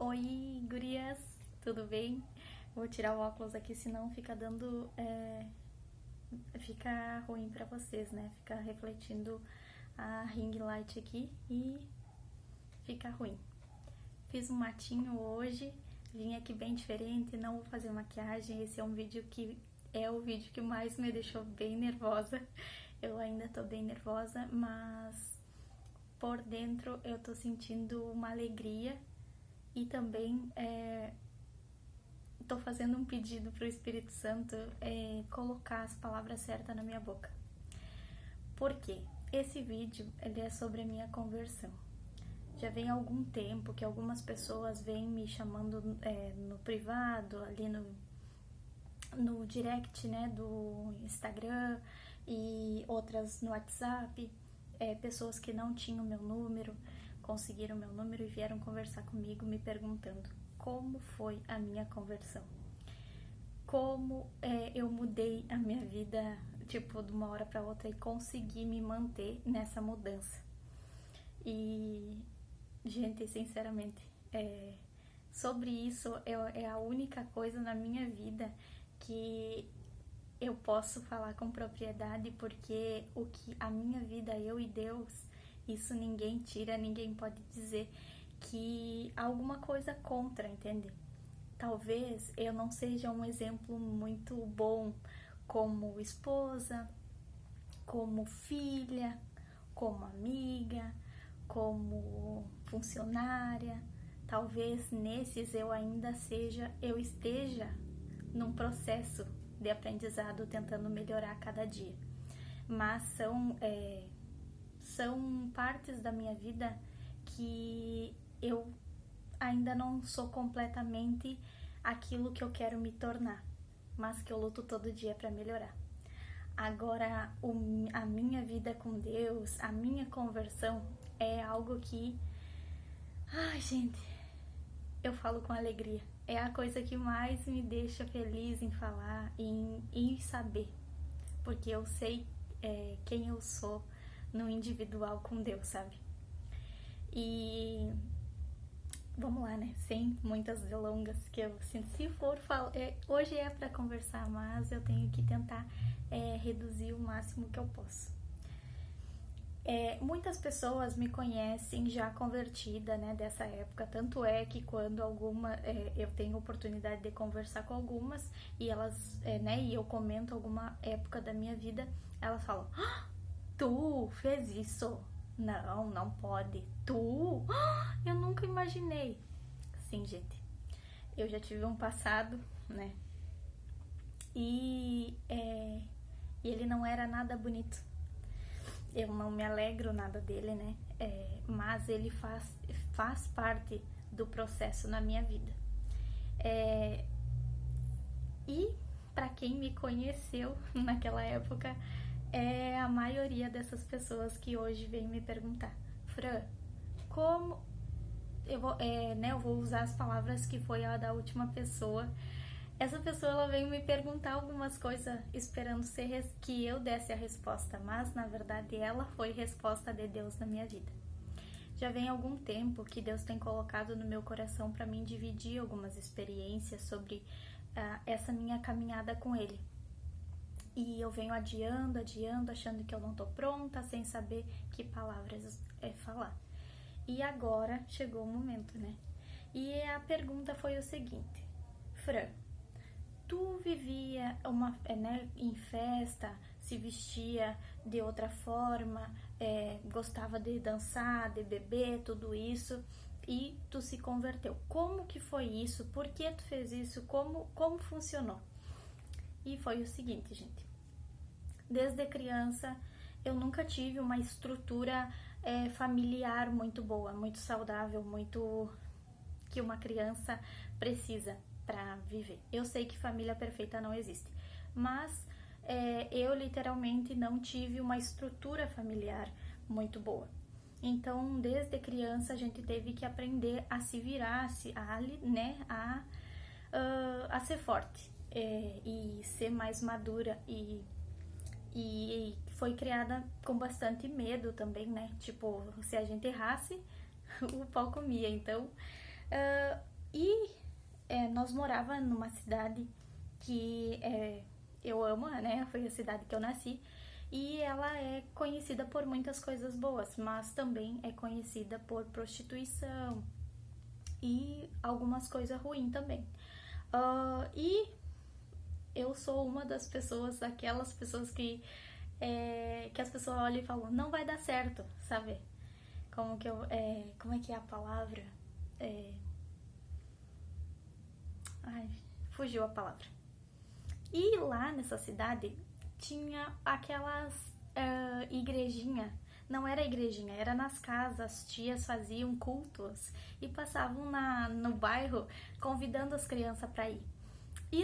Oi, gurias, tudo bem? Vou tirar o óculos aqui, senão fica dando. Fica ruim pra vocês, né? Fica refletindo a ring light aqui e fica ruim. Fiz um matinho hoje, vim aqui bem diferente, não vou fazer maquiagem. Esse é um vídeo que é o vídeo que mais me deixou bem nervosa. Eu ainda tô bem nervosa, mas por dentro eu tô sentindo uma alegria e também tô fazendo um pedido pro Espírito Santo colocar as palavras certas na minha boca. Por quê? Esse vídeo ele é sobre a minha conversão. Já vem algum tempo que algumas pessoas vêm me chamando no privado, ali no direct, né, do Instagram, e outras no WhatsApp, pessoas que não tinham meu número, conseguiram meu número e vieram conversar comigo me perguntando como foi a minha conversão, como eu mudei a minha vida, tipo, de uma hora para outra e consegui me manter nessa mudança. E, gente, sinceramente, sobre isso é a única coisa na minha vida que eu posso falar com propriedade, porque o que a minha vida, eu e Deus, isso ninguém tira, ninguém pode dizer que alguma coisa contra, entende? Talvez eu não seja um exemplo muito bom como esposa, como filha, como amiga, como funcionária. Talvez nesses eu esteja num processo de aprendizado tentando melhorar cada dia. Mas são partes da minha vida que eu ainda não sou completamente aquilo que eu quero me tornar, mas que eu luto todo dia para melhorar. Agora, a minha vida com Deus, a minha conversão é algo que, ai, gente, eu falo com alegria. É a coisa que mais me deixa feliz em falar, em saber, porque eu sei quem eu sou no individual com Deus, sabe? E vamos lá, né? Sem muitas delongas, que eu sinto. Se for falar, hoje é para conversar, mas eu tenho que tentar reduzir o máximo que eu posso. Muitas pessoas me conhecem já convertida, né, dessa época, tanto é que quando eu tenho oportunidade de conversar com algumas e elas, né, e eu comento alguma época da minha vida, elas falam: ah, tu fez isso? Não, não pode. Tu? Ah, eu nunca imaginei. Sim, gente, eu já tive um passado, né, e ele não era nada bonito. Eu não me alegro nada dele, né? Mas ele faz parte do processo na minha vida. E para quem me conheceu naquela época, a maioria dessas pessoas que hoje vem me perguntar: Fran, como eu vou usar as palavras que foi a da última pessoa. Essa pessoa ela veio me perguntar algumas coisas esperando que eu desse a resposta, mas na verdade ela foi resposta de Deus na minha vida. Já vem algum tempo que Deus tem colocado no meu coração para mim dividir algumas experiências sobre essa minha caminhada com Ele. E eu venho adiando, achando que eu não tô pronta, sem saber que palavras falar. E agora chegou o momento, né? E a pergunta foi o seguinte: Fran, tu vivia em festa, se vestia de outra forma, gostava de dançar, de beber, tudo isso, e tu se converteu. Como que foi isso? Por que tu fez isso? Como funcionou? E foi o seguinte, gente. Desde criança, eu nunca tive uma estrutura familiar muito boa, muito saudável, muito que uma criança precisa para viver. Eu sei que família perfeita não existe, mas eu literalmente não tive uma estrutura familiar muito boa. Então, desde criança, a gente teve que aprender a se virar, a ser forte e ser mais madura e foi criada com bastante medo também, né? Tipo, se a gente errasse, o pau comia. Então, E nós morava numa cidade que eu amo, né? Foi a cidade que eu nasci. E ela é conhecida por muitas coisas boas, mas também é conhecida por prostituição e algumas coisas ruins também. E eu sou uma das pessoas, aquelas pessoas que as pessoas olham e falam, não vai dar certo, sabe? Como é que é a palavra? Ai, fugiu a palavra. E lá nessa cidade tinha aquelas igrejinha. Não era igrejinha, era nas casas, as tias faziam cultos e passavam no bairro convidando as crianças para ir. E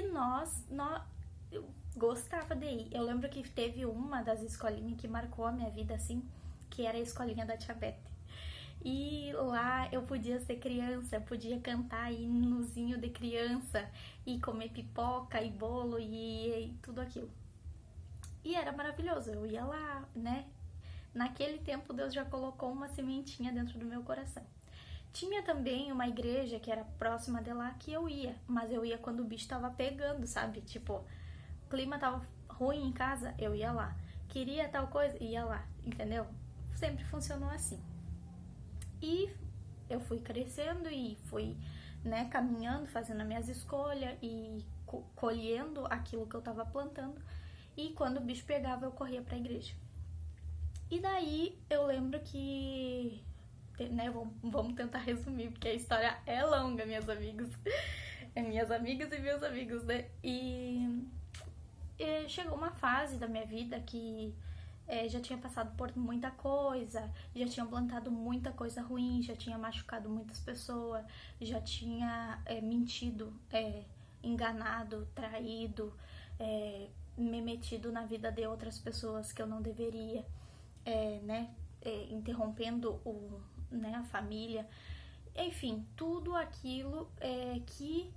eu gostava de ir. Eu lembro que teve uma das escolinhas que marcou a minha vida assim, que era a escolinha da Tia Bete. E lá eu podia ser criança, eu podia cantar hinozinho de criança e comer pipoca e bolo e tudo aquilo. E era maravilhoso, eu ia lá, né? Naquele tempo Deus já colocou uma sementinha dentro do meu coração. Tinha também uma igreja que era próxima de lá que eu ia, mas eu ia quando o bicho tava pegando, sabe? Tipo, o clima tava ruim em casa, eu ia lá. Queria tal coisa, ia lá, entendeu? Sempre funcionou assim. E eu fui crescendo e fui, né, caminhando, fazendo as minhas escolhas e colhendo aquilo que eu tava plantando. E quando o bicho pegava, eu corria pra igreja. E daí eu lembro que, né, vamos tentar resumir, porque a história é longa, minhas amigas. Minhas amigas e meus amigos, né? E chegou uma fase da minha vida que já tinha passado por muita coisa, já tinha plantado muita coisa ruim, já tinha machucado muitas pessoas, já tinha mentido, enganado, traído, me metido na vida de outras pessoas que eu não deveria, né, interrompendo a família, enfim, tudo aquilo que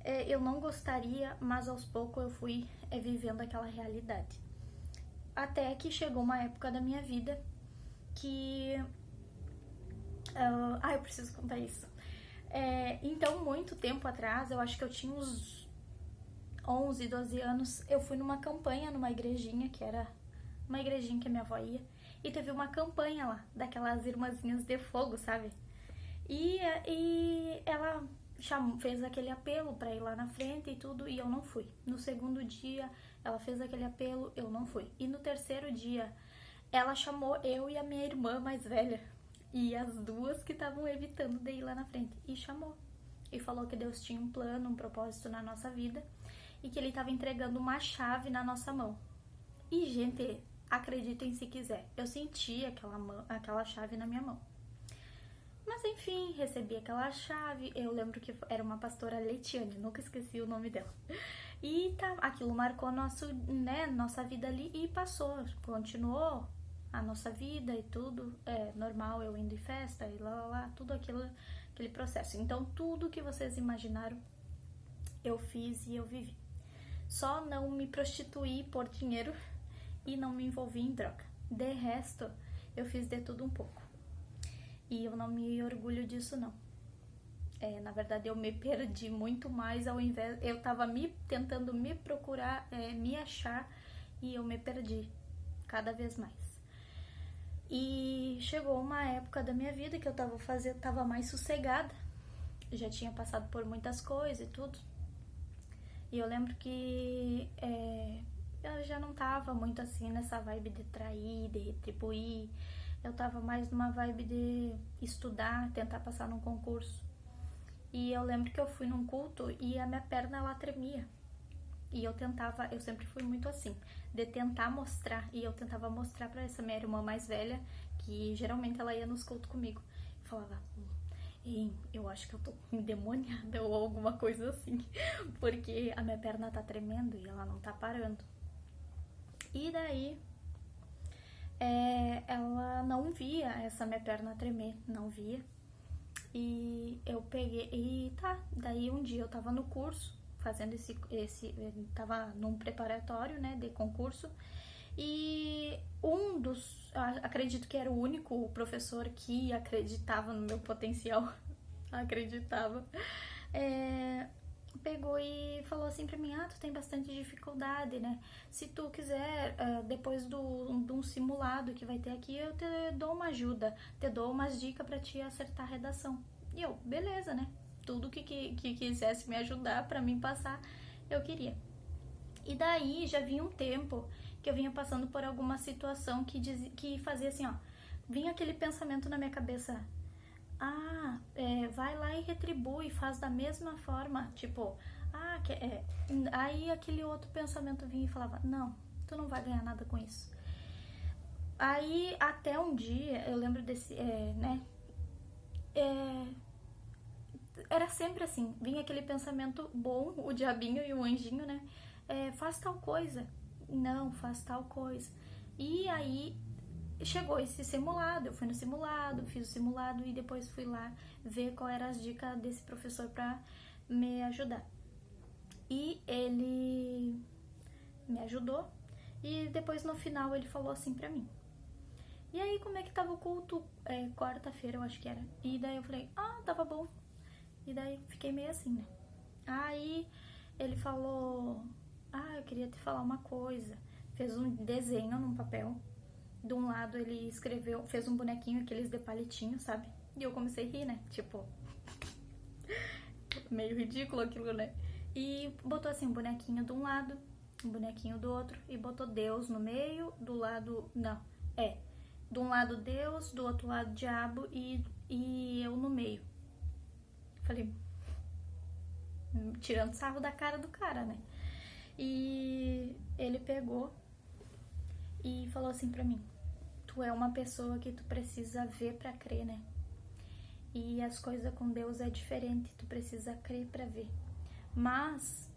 eu não gostaria, mas aos poucos eu fui vivendo aquela realidade. Até que chegou uma época da minha vida que... eu preciso contar isso. Então, muito tempo atrás, eu acho que eu tinha uns 11, 12 anos, eu fui numa campanha numa igrejinha, que era uma igrejinha que a minha avó ia, e teve uma campanha lá, daquelas irmãzinhas de fogo, sabe? E ela fez aquele apelo pra ir lá na frente e tudo, e eu não fui. No segundo dia, ela fez aquele apelo, eu não fui. E no terceiro dia, ela chamou eu e a minha irmã mais velha, e as duas que estavam evitando de ir lá na frente, e chamou. E falou que Deus tinha um plano, um propósito na nossa vida, e que Ele estava entregando uma chave na nossa mão. E, gente, acreditem se quiser, eu senti aquela chave na minha mão. Mas enfim, recebi aquela chave, eu lembro que era uma pastora Letiane, nunca esqueci o nome dela. E aquilo marcou nossa vida ali e passou, continuou a nossa vida e tudo, normal, eu indo em festa e lá, tudo aquele processo. Então tudo que vocês imaginaram, eu fiz e eu vivi. Só não me prostituí por dinheiro e não me envolvi em droga. De resto, eu fiz de tudo um pouco. E eu não me orgulho disso, não. Na verdade, eu me perdi muito mais ao invés... Eu tava tentando me procurar, me achar, e eu me perdi cada vez mais. E chegou uma época da minha vida que eu tava mais sossegada. Já tinha passado por muitas coisas e tudo. E eu lembro que eu já não tava muito assim nessa vibe de trair, de retribuir. Eu tava mais numa vibe de estudar, tentar passar num concurso. E eu lembro que eu fui num culto e a minha perna, ela tremia. E eu sempre fui muito assim, de tentar mostrar. E eu tentava mostrar pra essa minha irmã mais velha, que geralmente ela ia nos cultos comigo. Eu falava, eu acho que eu tô endemoniada ou alguma coisa assim. Porque a minha perna tá tremendo e ela não tá parando. E daí... ela não via essa minha perna tremer, não via. E eu peguei, daí um dia eu tava no curso, fazendo tava num preparatório, né, de concurso, e acredito que era o único professor que acreditava no meu potencial, acreditava, pegou e falou assim pra mim, tu tem bastante dificuldade, né? Se tu quiser, depois de um simulado que vai ter aqui, eu te dou uma ajuda, te dou umas dicas pra te acertar a redação. E eu, beleza, né? Tudo que quisesse me ajudar pra mim passar, eu queria. E daí já vinha um tempo que eu vinha passando por alguma situação que fazia assim, vinha aquele pensamento na minha cabeça, vai lá e retribui, faz da mesma forma, tipo, aí aquele outro pensamento vinha e falava, não, tu não vai ganhar nada com isso. Aí até um dia, eu lembro desse, era sempre assim, vinha aquele pensamento bom, o diabinho e o anjinho, né, faz tal coisa, não, faz tal coisa. E aí chegou esse simulado, eu fui no simulado, fiz o simulado e depois fui lá ver qual era as dicas desse professor pra me ajudar. E ele me ajudou e depois no final ele falou assim pra mim, e aí como é que tava o culto? Quarta-feira eu acho que era. E daí eu falei, tava bom. E daí fiquei meio assim, né? Aí ele falou, eu queria te falar uma coisa. Fez um desenho num papel. De um lado ele escreveu, fez um bonequinho, aqueles de palitinho, sabe? E eu comecei a rir, né? Tipo, meio ridículo aquilo, né? E botou assim, um bonequinho de um lado, um bonequinho do outro, e botou Deus no meio, do lado, de um lado Deus, do outro lado diabo e eu no meio. Falei, tirando sarro da cara do cara, né? E ele pegou e falou assim pra mim, tu é uma pessoa que tu precisa ver pra crer, né? E as coisas com Deus é diferente, tu precisa crer pra ver. Mas,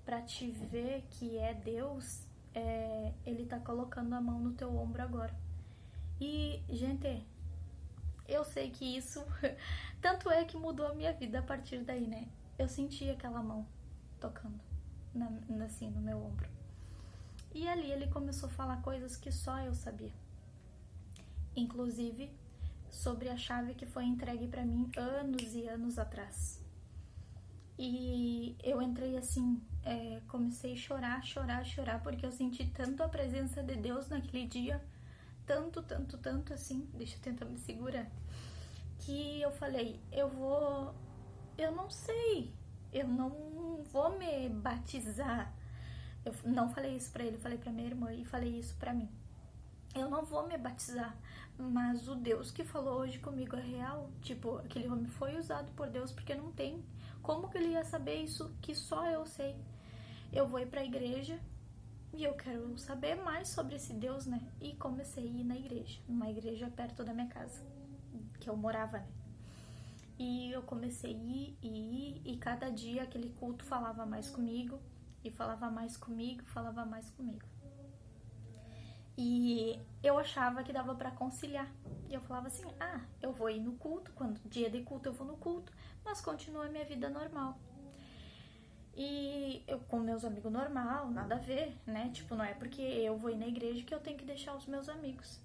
pra te ver que é Deus, Ele tá colocando a mão no teu ombro agora. E, gente, eu sei que isso, tanto é que mudou a minha vida a partir daí, né? Eu senti aquela mão tocando, assim, no meu ombro. E ali ele começou a falar coisas que só eu sabia. Inclusive, sobre a chave que foi entregue pra mim anos e anos atrás. E eu entrei assim, comecei a chorar, porque eu senti tanto a presença de Deus naquele dia, tanto assim, deixa eu tentar me segurar, que eu falei, eu não sei, eu não vou me batizar. Eu não falei isso pra ele, falei pra minha irmã e falei isso pra mim. Eu não vou me batizar, mas o Deus que falou hoje comigo é real. Tipo, aquele homem foi usado por Deus, porque não tem como que ele ia saber isso que só eu sei. Eu vou ir pra igreja e eu quero saber mais sobre esse Deus, né? E comecei a ir na igreja, numa igreja perto da minha casa, que eu morava, né? E eu comecei a ir, e cada dia aquele culto falava mais comigo, e falava mais comigo. E eu achava que dava pra conciliar. E eu falava assim, eu vou ir no culto, quando dia de culto eu vou no culto, mas continua a minha vida normal. E eu com meus amigos normal, nada a ver, né? Tipo, não é porque eu vou ir na igreja que eu tenho que deixar os meus amigos.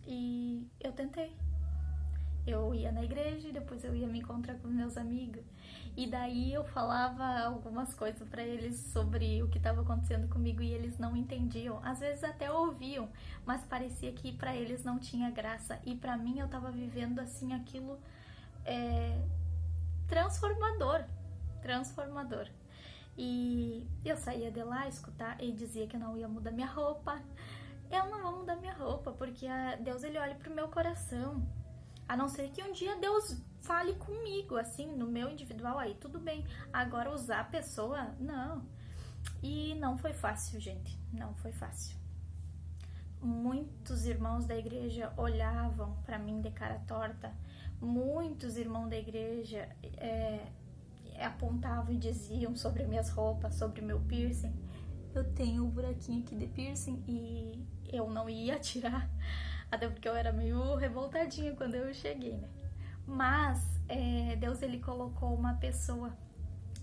E eu tentei. Eu ia na igreja e depois eu ia me encontrar com meus amigos. E daí eu falava algumas coisas pra eles sobre o que estava acontecendo comigo e eles não entendiam. Às vezes até ouviam, mas parecia que pra eles não tinha graça. E pra mim eu tava vivendo assim aquilo transformador. E eu saía de lá escutar e dizia que eu não ia mudar minha roupa. Eu não vou mudar minha roupa porque Deus ele olha pro meu coração. A não ser que um dia Deus fale comigo, assim, no meu individual, aí tudo bem. Agora usar a pessoa, não. E não foi fácil, gente. Não foi fácil. Muitos irmãos da igreja olhavam pra mim de cara torta. Muitos irmãos da igreja apontavam e diziam sobre minhas roupas, sobre meu piercing. Eu tenho um buraquinho aqui de piercing e eu não ia tirar. Até porque eu era meio revoltadinha quando eu cheguei, né? Mas Deus, ele colocou uma pessoa,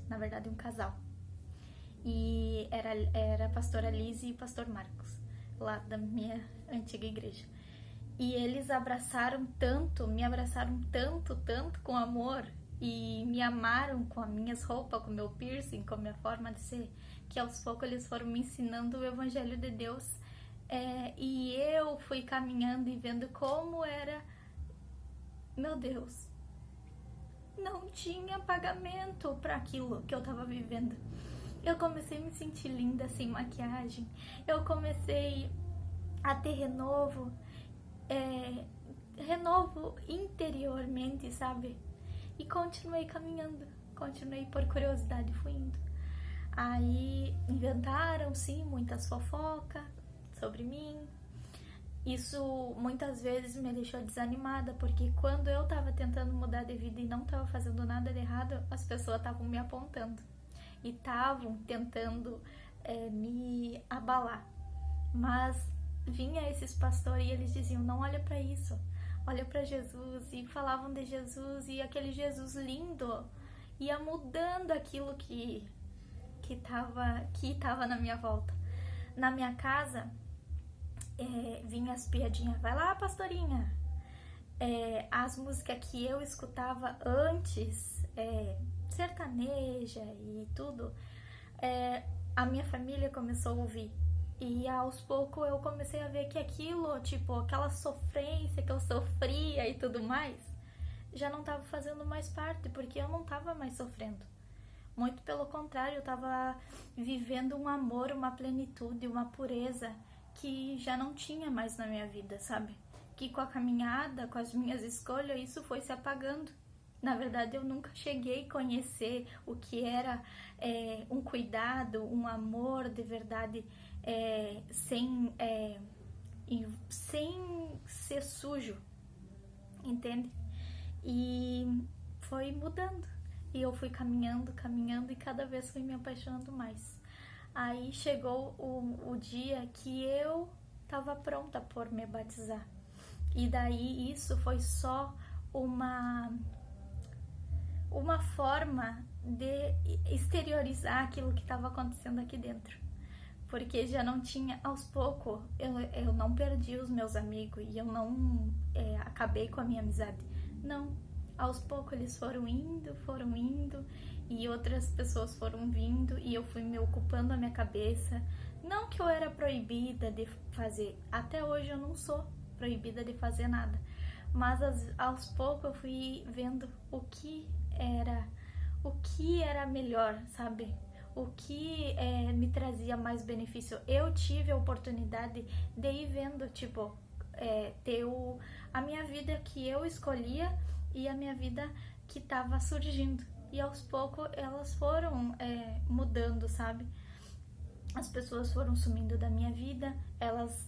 na verdade um casal. E era a pastora Lise e o pastor Marcos, lá da minha antiga igreja. E eles me abraçaram tanto com amor, e me amaram com as minhas roupas, com o meu piercing, com a minha forma de ser, que aos poucos eles foram me ensinando o Evangelho de Deus. E eu fui caminhando e vendo como era, meu Deus, não tinha pagamento para aquilo que eu tava vivendo. Eu comecei a me sentir linda sem maquiagem, eu comecei a ter renovo interiormente, sabe? E continuei caminhando, continuei por curiosidade, fui indo. Aí inventaram, sim, muitas fofocas sobre mim. Isso muitas vezes me deixou desanimada, porque quando eu tava tentando mudar de vida e não tava fazendo nada de errado, as pessoas estavam me apontando e estavam tentando me abalar. Mas vinha esses pastores e eles diziam, não olha para isso, olha para Jesus, e falavam de Jesus, e aquele Jesus lindo ia mudando aquilo que tava na minha volta. Na minha casa, vinha as piadinhas, vai lá, pastorinha. As músicas que eu escutava antes, sertaneja e tudo, a minha família começou a ouvir. E aos poucos eu comecei a ver que aquilo, tipo, aquela sofrência que eu sofria e tudo mais, já não estava fazendo mais parte, porque eu não estava mais sofrendo. Muito pelo contrário, eu estava vivendo um amor, uma plenitude, uma pureza que já não tinha mais na minha vida, sabe? Que com a caminhada, com as minhas escolhas, isso foi se apagando. Na verdade, eu nunca cheguei a conhecer o que era um cuidado, um amor de verdade, sem ser sujo, entende? E foi mudando. E eu fui caminhando e cada vez fui me apaixonando mais. Aí chegou o dia que eu estava pronta por me batizar. E daí isso foi só uma forma de exteriorizar aquilo que estava acontecendo aqui dentro. Porque já não tinha, aos poucos, eu não perdi os meus amigos e eu não acabei com a minha amizade. Não, aos poucos eles foram indo e outras pessoas foram vindo e eu fui me ocupando a minha cabeça. Não que eu era proibida de fazer, até hoje eu não sou proibida de fazer nada, mas aos poucos eu fui vendo o que era melhor, sabe? O que me trazia mais benefício. Eu tive a oportunidade de ir vendo, tipo, ter a minha vida que eu escolhia e a minha vida que estava surgindo. E aos poucos elas foram mudando, sabe? As pessoas foram sumindo da minha vida,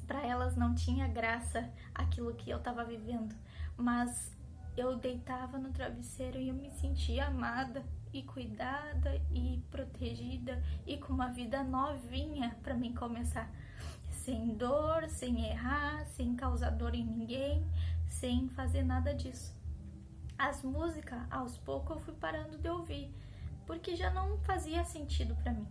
para elas não tinha graça aquilo que eu estava vivendo, mas eu deitava no travesseiro e eu me sentia amada e cuidada e protegida e com uma vida novinha para mim começar, sem dor, sem errar, sem causar dor em ninguém, sem fazer nada disso. As músicas, aos poucos eu fui parando de ouvir, porque já não fazia sentido para mim.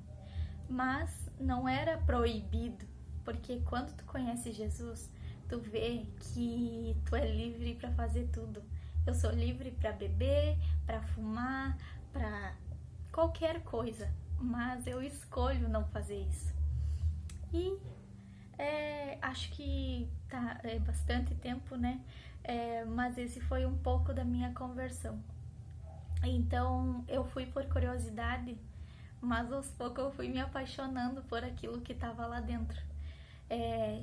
Mas não era proibido, porque quando tu conhece Jesus, tu vê que tu é livre para fazer tudo. Eu sou livre para beber, para fumar, para qualquer coisa, mas eu escolho não fazer isso. E acho que tá bastante tempo, né? Mas esse foi um pouco da minha conversão. Então eu fui por curiosidade, mas aos poucos eu fui me apaixonando por aquilo que estava lá dentro.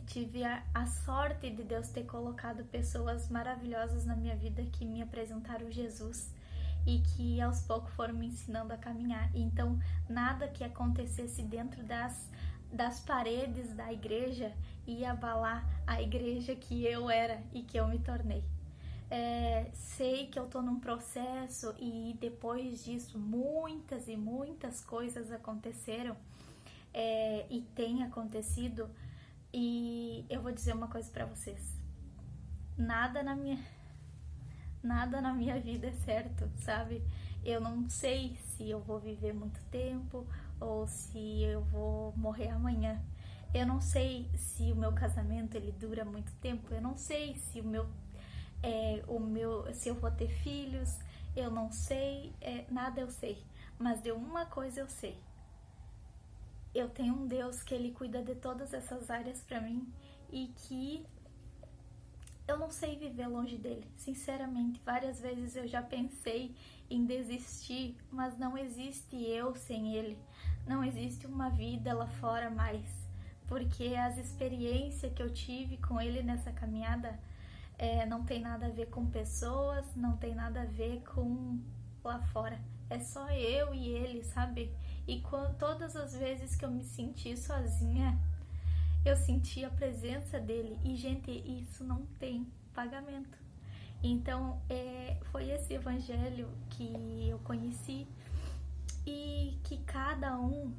Tive a sorte de Deus ter colocado pessoas maravilhosas na minha vida que me apresentaram Jesus e que aos poucos foram me ensinando a caminhar. Então nada que acontecesse dentro das paredes da igreja ia abalar a igreja que eu era e que eu me tornei. Sei que eu tô num processo e depois disso muitas e muitas coisas aconteceram e tem acontecido, e eu vou dizer uma coisa pra vocês: nada na minha vida é certo, sabe? Eu não sei se eu vou viver muito tempo ou se eu vou morrer amanhã. Eu não sei se o meu casamento ele dura muito tempo. Eu não sei se se eu vou ter filhos. eu não sei, nada eu sei, mas de uma coisa eu sei. Eu tenho um Deus que Ele cuida de todas essas áreas pra mim e que eu não sei viver longe dele. Sinceramente, várias vezes eu já pensei em desistir, mas não existe eu sem ele. Não existe uma vida lá fora mais, porque as experiências que eu tive com ele nessa caminhada não tem nada a ver com pessoas, não tem nada a ver com lá fora. É só eu e ele, sabe? E todas as vezes que eu me senti sozinha, eu senti a presença dele. E, gente, isso não tem pagamento. Então, foi esse evangelho que eu conheci e que cada um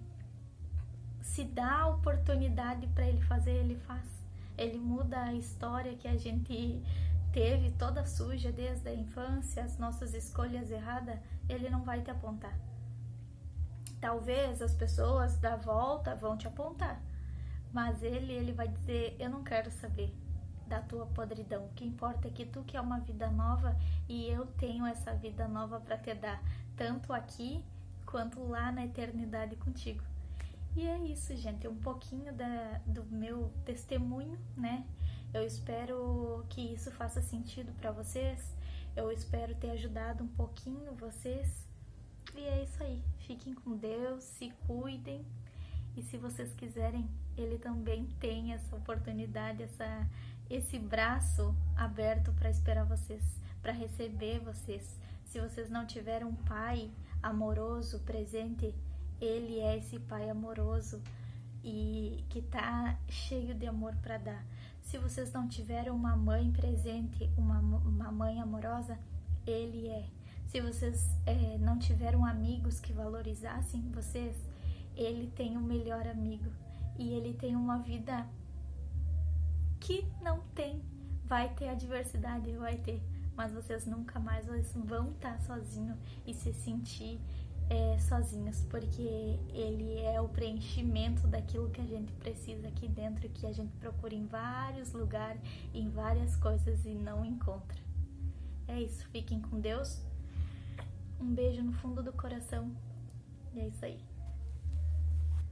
se dá a oportunidade para ele fazer, ele faz. Ele muda a história que a gente teve toda suja desde a infância, as nossas escolhas erradas, ele não vai te apontar. Talvez as pessoas da volta vão te apontar, mas ele vai dizer, eu não quero saber da tua podridão, o que importa é que tu quer uma vida nova e eu tenho essa vida nova para te dar, tanto aqui quanto lá na eternidade contigo. E é isso, gente, um pouquinho do meu testemunho, né? Eu espero que isso faça sentido para vocês, eu espero ter ajudado um pouquinho vocês. E é isso aí, fiquem com Deus, se cuidem, e se vocês quiserem, Ele também tem essa oportunidade, esse braço aberto para esperar vocês, para receber vocês. Se vocês não tiverem um pai amoroso presente, Ele é esse pai amoroso e que tá cheio de amor para dar. Se vocês não tiverem uma mãe presente, uma mãe amorosa, Ele é. Se vocês não tiveram amigos que valorizassem vocês, Ele tem o melhor amigo. E Ele tem uma vida que não tem. Vai ter adversidade, vai ter. Mas vocês nunca mais vão estar sozinhos e se sentir sozinhos. Porque Ele é o preenchimento daquilo que a gente precisa aqui dentro. Que a gente procura em vários lugares, em várias coisas e não encontra. É isso, fiquem com Deus. Um beijo no fundo do coração. E é isso aí.